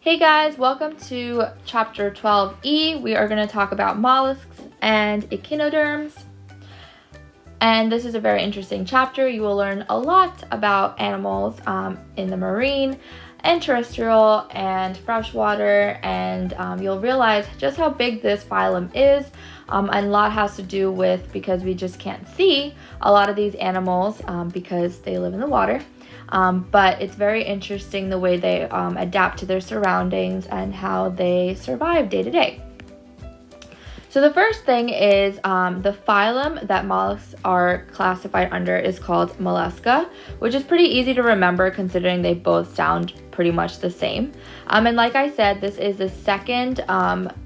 Hey guys, welcome to chapter 12E. We are going to talk about mollusks and echinoderms. And this is a very interesting chapter. You will learn a lot about animals in the marine and terrestrial and freshwater, and you'll realize just how big this phylum is. And a lot has to do with because we just can't see a lot of these animals because they live in the water. But it's very interesting the way they adapt to their surroundings and how they survive day to day. So the first thing is the phylum that mollusks are classified under is called Mollusca, which is pretty easy to remember considering they both sound pretty much the same. And like I said, this is the second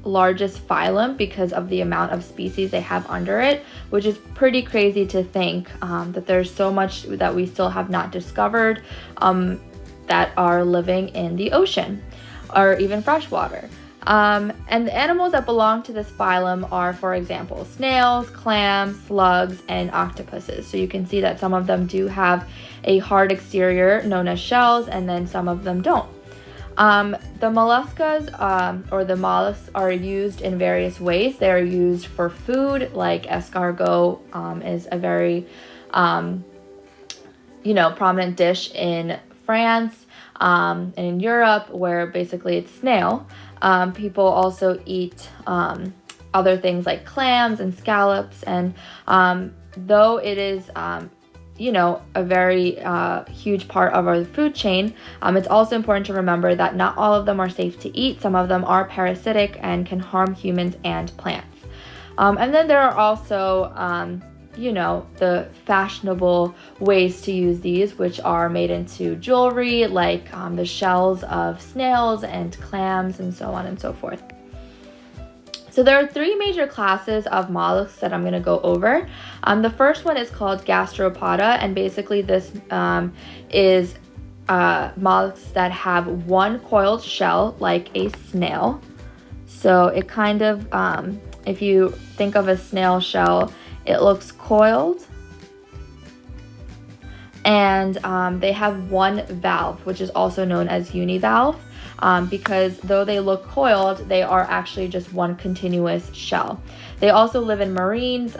largest phylum because of the amount of species they have under it, which is pretty crazy to think that there's so much that we still have not discovered that are living in the ocean or even freshwater. And the animals that belong to this phylum are, for example, snails, clams, slugs, and octopuses. So you can see that some of them do have a hard exterior known as shells, and then some of them don't. The molluscas or the mollusks are used in various ways. They are used for food, like escargot is a very prominent dish in France and in Europe, where basically it's snail. People also eat other things like clams and scallops, and though it is a very huge part of our food chain, it's also important to remember that not all of them are safe to eat. Some of them are parasitic and can harm humans and plants. And then there are also the fashionable ways to use these, which are made into jewelry, like the shells of snails and clams and so on and so forth. So there are three major classes of mollusks that I'm going to go over. The first one is called gastropoda, and basically this is mollusks that have one coiled shell like a snail. So it kind of, if you think of a snail shell, it looks coiled, and they have one valve, which is also known as univalve, because though they look coiled, they are actually just one continuous shell. They also live in marines,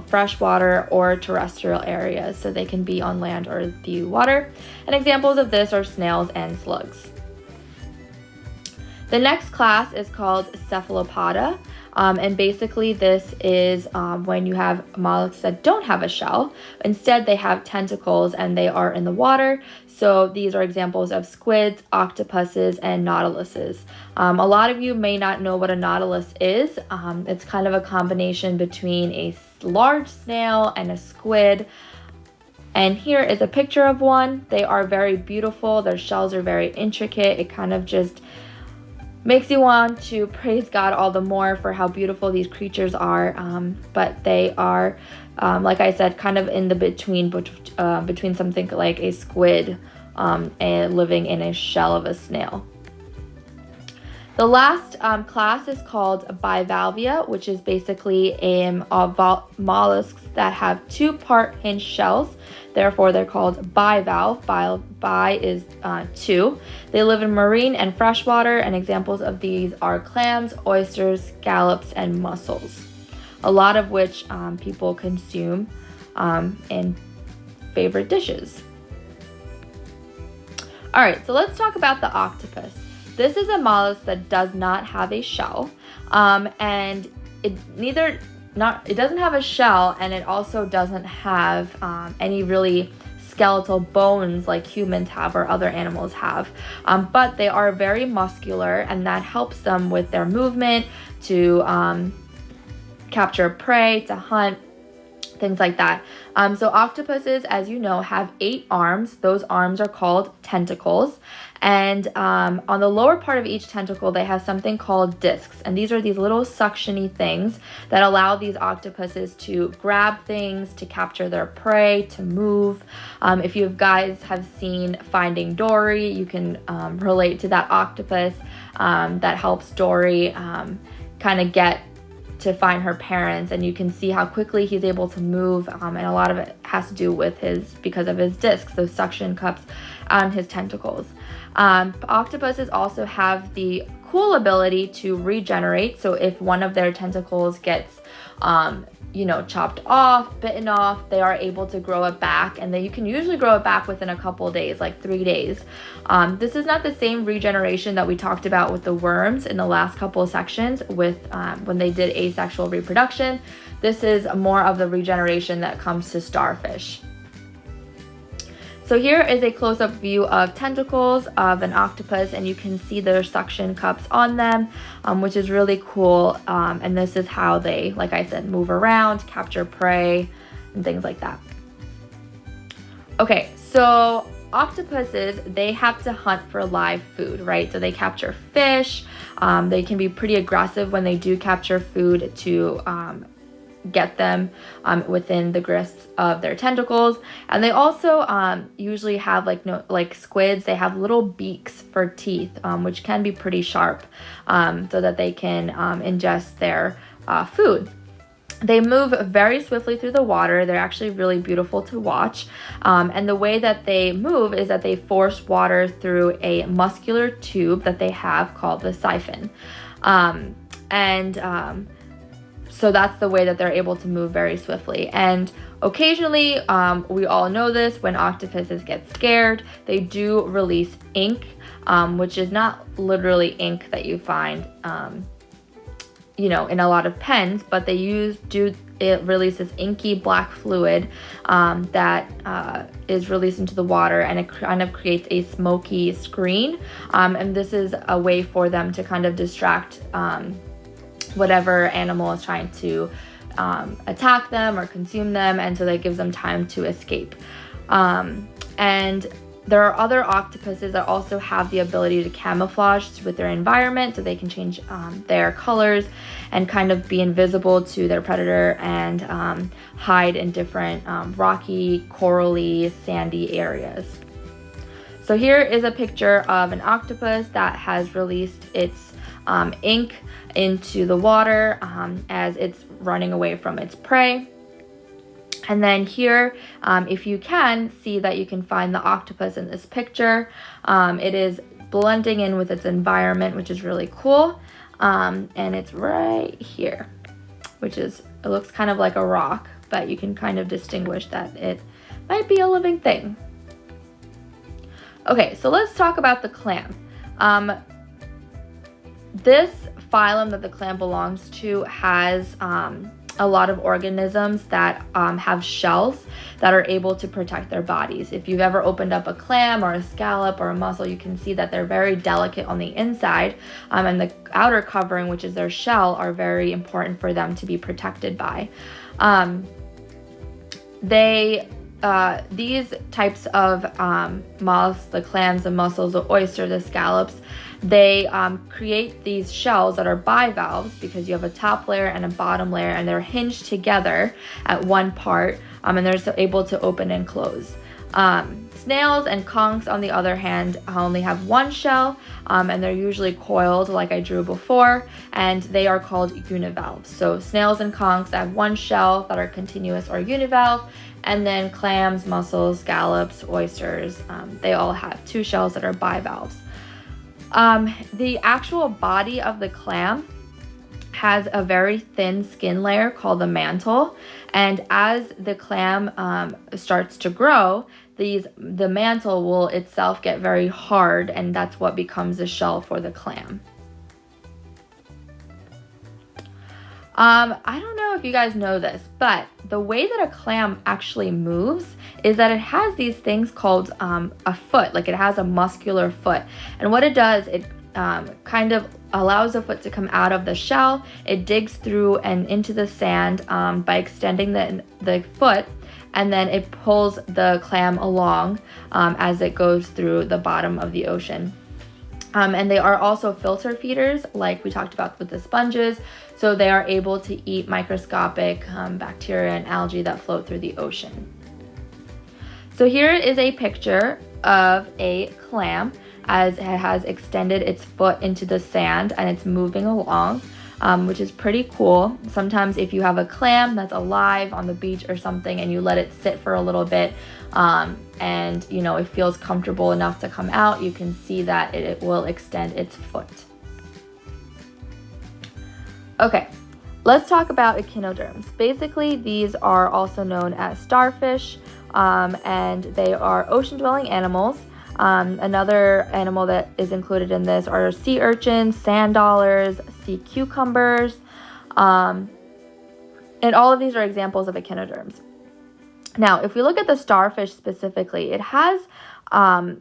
freshwater, or terrestrial areas, so they can be on land or the water. And examples of this are snails and slugs. The next class is called cephalopoda. And basically this is when you have mollusks that don't have a shell. Instead, they have tentacles and they are in the water. So these are examples of squids, octopuses, and nautiluses. A lot of you may not know what a nautilus is. It's kind of a combination between a large snail and a squid. And here is a picture of one. They are very beautiful. Their shells are very intricate. It kind of just makes you want to praise God all the more for how beautiful these creatures are, but they are, like I said, kind of in the between something like a squid and living in a shell of a snail. The last class is called bivalvia, which is basically mollusks that have two-part hinged shells. Therefore, they're called bivalve. Bi is two. They live in marine and freshwater, and examples of these are clams, oysters, scallops, and mussels, a lot of which people consume in favorite dishes. All right, so let's talk about the octopus. This is a mollusk that does not have a shell, and it doesn't have a shell, and it also doesn't have any really skeletal bones like humans have or other animals have, but they are very muscular, and that helps them with their movement to capture prey, to hunt, things like that. So octopuses, as you know, have 8 arms. Those arms are called tentacles. And on the lower part of each tentacle, they have something called discs. And these are these little suction-y things that allow these octopuses to grab things, to capture their prey, to move. If you guys have seen Finding Dory, you can relate to that octopus that helps Dory kind of get to find her parents, and you can see how quickly he's able to move, and a lot of it has to do with because of his discs, those suction cups on his tentacles. Octopuses also have the cool ability to regenerate. So if one of their tentacles gets chopped off, bitten off, they are able to grow it back, and then you can usually grow it back within a couple of days, like 3 days. This is not the same regeneration that we talked about with the worms in the last couple of sections with when they did asexual reproduction. This is more of the regeneration that comes to starfish. So here is a close-up view of tentacles of an octopus, and you can see their suction cups on them, which is really cool. And this is how they, like I said, move around, capture prey, and things like that. Okay, so octopuses, they have to hunt for live food, right? So they capture fish. They can be pretty aggressive when they do capture food to get them within the grasp of their tentacles. And they also usually have like squids, they have little beaks for teeth, which can be pretty sharp, so that they can ingest their food. They move very swiftly through the water. They're actually really beautiful to watch. And the way that they move is that they force water through a muscular tube that they have called the siphon. So that's the way that they're able to move very swiftly. And occasionally, we all know this, when octopuses get scared, they do release ink, which is not literally ink that you find, in a lot of pens, but it releases inky black fluid that is released into the water, and it kind of creates a smoky screen. And this is a way for them to kind of distract whatever animal is trying to attack them or consume them, and so that gives them time to escape. And there are other octopuses that also have the ability to camouflage with their environment, so they can change their colors and kind of be invisible to their predator and hide in different rocky, corally, sandy areas. So here is a picture of an octopus that has released its ink into the water as it's running away from its prey. And then here, if you can see that you can find the octopus in this picture, it is blending in with its environment, which is really cool. And it's right here, it looks kind of like a rock, but you can kind of distinguish that it might be a living thing. Okay, so let's talk about the clam. This phylum that the clam belongs to has a lot of organisms that have shells that are able to protect their bodies. If you've ever opened up a clam or a scallop or a mussel, you can see that they're very delicate on the inside, and the outer covering, which is their shell, are very important for them to be protected by. These types of mollusks, the clams, the mussels, the oysters, the scallops, they create these shells that are bivalves because you have a top layer and a bottom layer, and they're hinged together at one part, and they're able to open and close. Snails and conchs, on the other hand, only have one shell, and they're usually coiled like I drew before, and they are called univalves. So snails and conchs have one shell that are continuous or univalve, and then clams, mussels, scallops, oysters, they all have two shells that are bivalves. The actual body of the clam has a very thin skin layer called the mantle, and as the clam starts to grow, the mantle will itself get very hard, and that's what becomes the shell for the clam. I don't know if you guys know this, but the way that a clam actually moves is that it has these things called a foot, like it has a muscular foot. And what it does, it kind of allows the foot to come out of the shell. It digs through and into the sand by extending the foot, and then it pulls the clam along as it goes through the bottom of the ocean. And they are also filter feeders, like we talked about with the sponges, so they are able to eat microscopic bacteria and algae that float through the ocean. So here is a picture of a clam as it has extended its foot into the sand and it's moving along. which is pretty cool. Sometimes if you have a clam that's alive on the beach or something and you let it sit for a little bit, and you know, it feels comfortable enough to come out, you can see that it will extend its foot. Okay, let's talk about echinoderms. Basically, these are also known as starfish, and they are ocean-dwelling animals. Another animal that is included in this are sea urchins, sand dollars, sea cucumbers, and all of these are examples of echinoderms. Now, if we look at the starfish specifically, it has a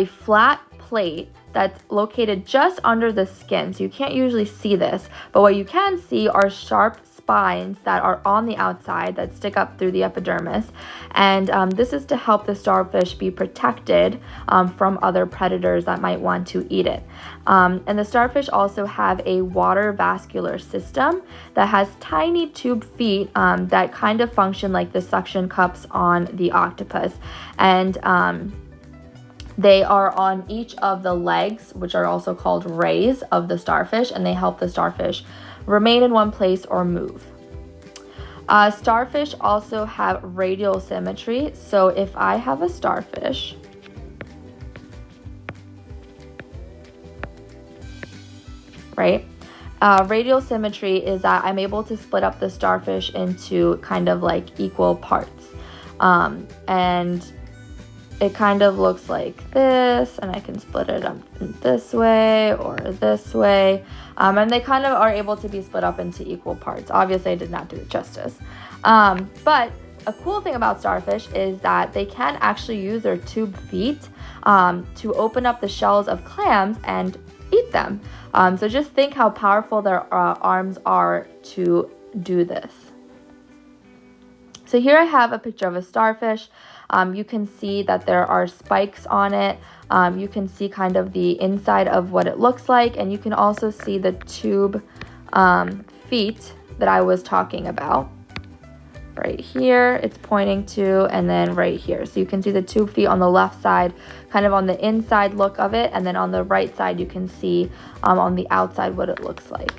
flat plate that's located just under the skin, so you can't usually see this, but what you can see are sharp spines that are on the outside that stick up through the epidermis, and this is to help the starfish be protected from other predators that might want to eat it. And the starfish also have a water vascular system that has tiny tube feet that kind of function like the suction cups on the octopus, and they are on each of the legs, which are also called rays of the starfish, and they help the starfish remain in one place or move. Starfish also have radial symmetry. So if I have a starfish, right? Radial symmetry is that I'm able to split up the starfish into kind of like equal parts. And it kind of looks like this, and I can split it up this way or this way. And they kind of are able to be split up into equal parts. Obviously, I did not do it justice. But a cool thing about starfish is that they can actually use their tube feet to open up the shells of clams and eat them. So just think how powerful their arms are to do this. So here I have a picture of a starfish. You can see that there are spikes on it. You can see kind of the inside of what it looks like, and you can also see the tube feet that I was talking about. Right here, it's pointing to, and then right here. So you can see the tube feet on the left side, kind of on the inside look of it, and then on the right side, you can see on the outside what it looks like.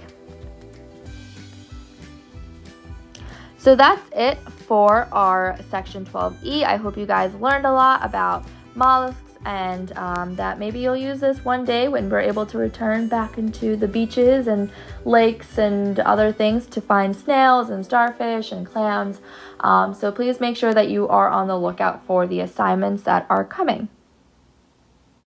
So that's it for our section 12E. I hope you guys learned a lot about mollusks, and that maybe you'll use this one day when we're able to return back into the beaches and lakes and other things to find snails and starfish and clams. So please make sure that you are on the lookout for the assignments that are coming.